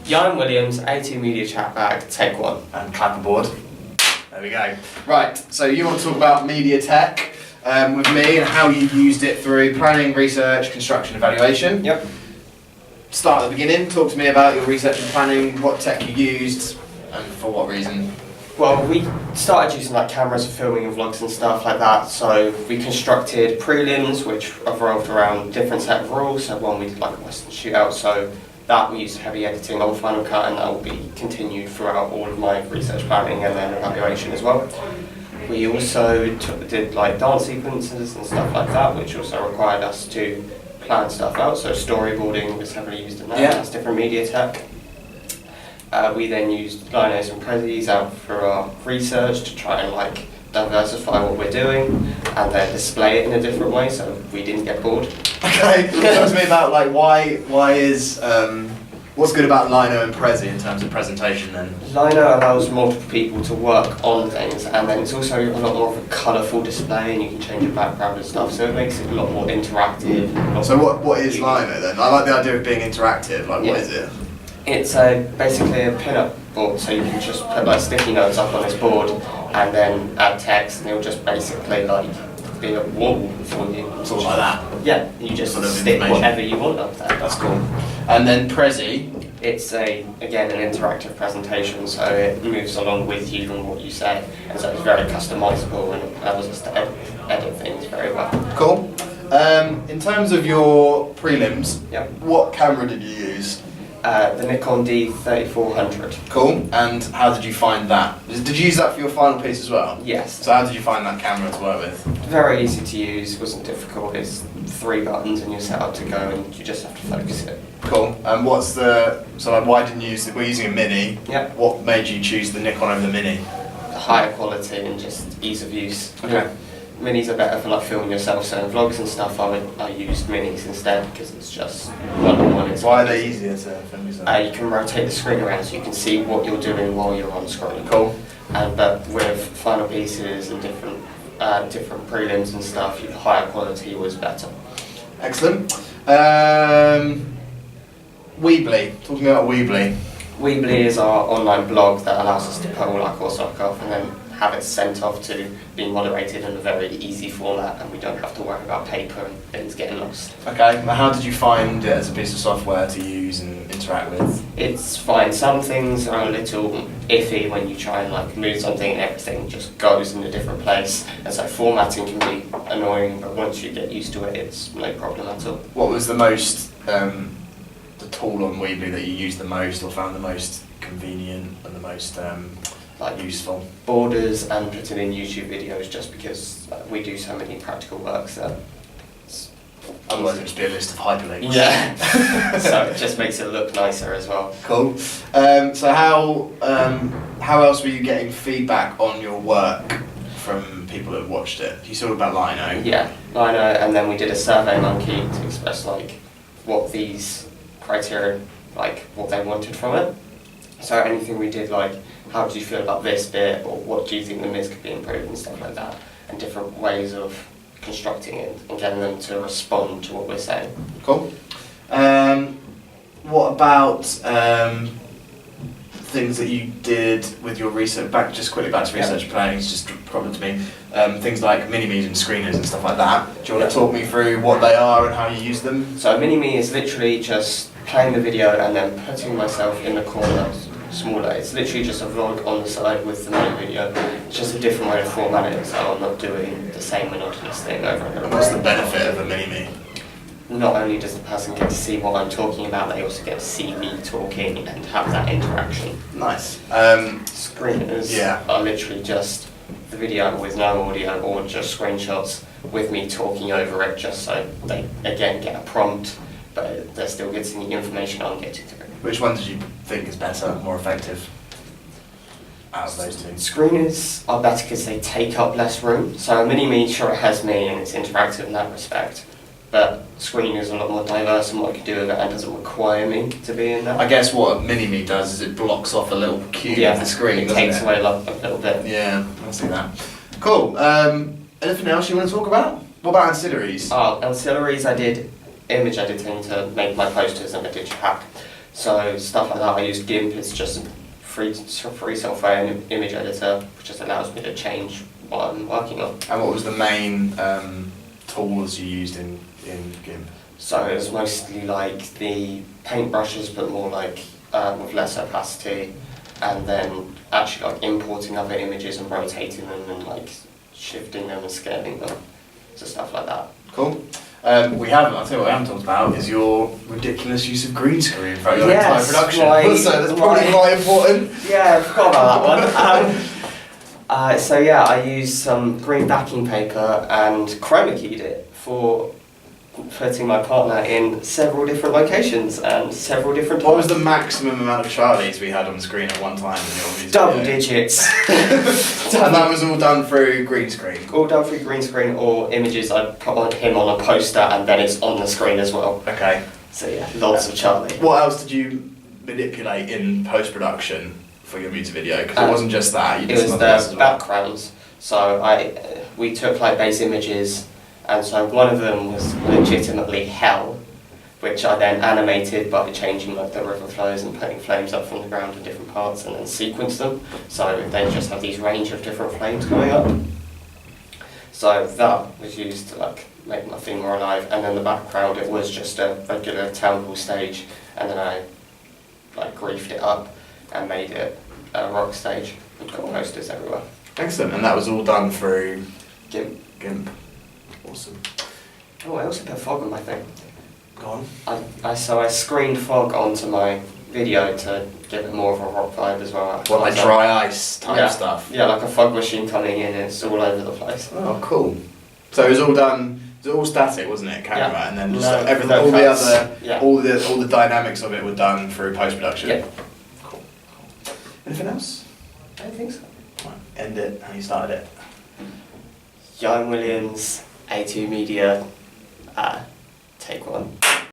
Jan Williams, A2 Media Chatback, take one. And clapperboard. There we go. Right, so you want to talk about media tech with me and how you used it through planning, research, construction, evaluation. Yep. Start at the beginning, talk to me about your research and planning, what tech you used and for what reason. Well, we started using like cameras for filming and vlogs and stuff like that, so we constructed prelims which revolved around different set of rules. So one we did like a Western shootout, so that we used heavy editing on Final Cut, and that will be continued throughout all of my research planning and then evaluation as well. We also did like dance sequences and stuff like that, which also required us to plan stuff out, so storyboarding was heavily used in that. That's different media tech. We then used linos and prezzies out for our research to try and like diversify what we're doing and then display it in a different way so we didn't get bored. Okay, talk to me about like why is what's good about lino and prezzi in terms of presentation then? Lino allows multiple people to work on things, and then it's also a lot more of a colourful display and you can change the background and stuff, so it makes it a lot more interactive. So what is lino then? I like the idea of being interactive, like what is it? It's basically a pin-up board, so you can just put like sticky notes up on this board and then add text, and it'll just basically like be a wall for you. Sort of like that? Yeah, you just sort of stick whatever you want up there. That's cool. And then prezzi? It's again an interactive presentation, so it moves along with you and what you say, and so it's very customizable and allows us to edit things very well. Cool. In terms of your prelims, what camera did you use? The Nikon D3400. Cool. And how did you find that? Did you use that for your final piece as well? Yes. So how did you find that camera to work with? Very easy to use, wasn't difficult. It's 3 buttons and you're set up to go and you just have to focus it. Cool. And what's the, so like why didn't you use, we're using a Mini. Yep. What made you choose the Nikon over the Mini? The higher quality and just ease of use. Okay. Minis are better for like filming yourself, so in vlogs and stuff I used minis instead because it's just one-on-one. Why are they easier to film yourself? You can rotate the screen around so you can see what you're doing while you're on screen. Cool. But with final pieces and different prelims and stuff, the higher quality was better. Excellent. Weebly. Talk to me about Weebly. Weebly is our online blog that allows us to put all our coursework off and then have it sent off to being moderated in a very easy format, and we don't have to worry about paper and things getting lost. Okay, now how did you find it as a piece of software to use and interact with? It's fine. Some things are a little iffy when you try and like move something and everything just goes in a different place, and so formatting can be annoying, but once you get used to it, it's no problem at all. What was the most, the tool on Weebly that you used the most or found the most convenient and the most like useful? Borders and putting in YouTube videos, just because we do so many practical works that otherwise it'd just be a list of hyperlinks. Yeah. So it just makes it look nicer as well. Cool. So how else were you getting feedback on your work from people that watched it? You talked about Lino. Yeah, Lino, and then we did a survey monkey to express like what these criteria, like what they wanted from it. So anything we did, like how do you feel about this bit, or what do you think the mids could be improved and stuff like that, and different ways of constructing it and getting them to respond to what we're saying. Cool. What about things that you did with your research, just quickly back to research planning, it's just a problem to me, things like mini-me's and screeners and stuff like that. Do you want to talk me through what they are and how you use them? So mini-me is literally just playing the video and then putting myself in the corner smaller. It's literally just a vlog on the side with the main video. It's just a different way to format it, so I'm not doing the same monotonous thing over and over. What's the benefit of a mini-me? Not only does the person get to see what I'm talking about, they also get to see me talking and have that interaction. Nice. Screeners are literally just the video with no audio or just screenshots with me talking over it, just so they again get a prompt, but they're still getting the information I'm getting through. Which one did you think is better, more effective out of those two? Screeners are better because they take up less room. So a mini-me, sure, it has me and it's interactive in that respect, but screeners is a lot more diverse in what I can do with it and doesn't require me to be in there. I guess what a mini-me does is it blocks off a little cube of the screen, it takes away a little bit. Yeah, I see that. Cool. Anything else you want to talk about? What about ancillaries? Ancillaries, I did image editing to make my posters and a digipack. So stuff like that, I use GIMP. It's just a free software image editor, which just allows me to change what I'm working on. And what was the main tools you used in GIMP? So it was mostly like the paintbrushes, but more like with less opacity, and then actually like importing other images and rotating them and like shifting them and scaling them, so stuff like that. Cool. I'll tell you what we haven't talked about is your ridiculous use of green screen for your entire production. So that's probably quite important. Yeah, I forgot about that one. So yeah, I used some green backing paper and chroma keyed it for putting my partner in several different locations and several different. What was the maximum amount of Charlies we had on screen at one time in your music Double video? digits. And that was all done through green screen? All done through green screen or images I put on him on a poster and then it's on the screen as well. Okay. So yeah, lots of Charlie. What else did you manipulate in post-production for your music video? Because it wasn't just that, you did It was something else as the well. backgrounds. So we took like base images, and so one of them was legitimately hell, which I then animated by changing like the river flows and putting flames up from the ground in different parts and then sequenced them. So they just have these range of different flames coming up. So that was used to like make my theme more alive, and then the background, it was just a regular town hall stage, and then I like griefed it up and made it a rock stage and got posters everywhere. Excellent, and that was all done through GIMP. Awesome. Oh, I also put fog on my thing. Go on. I screened fog onto my video to give it more of a rock vibe as well. What, like dry ice type stuff? Yeah, like a fog machine coming in and it's all over the place. Oh, cool. So it was all done. It was all static, wasn't it? Camera, Yeah. and then just No, everything, no all cuts. the other, Yeah. all the dynamics of it were done through post production. Yeah. Cool. Anything else? I don't think so. Right. End it. How you started it? Young Williams, A2 Media, take one.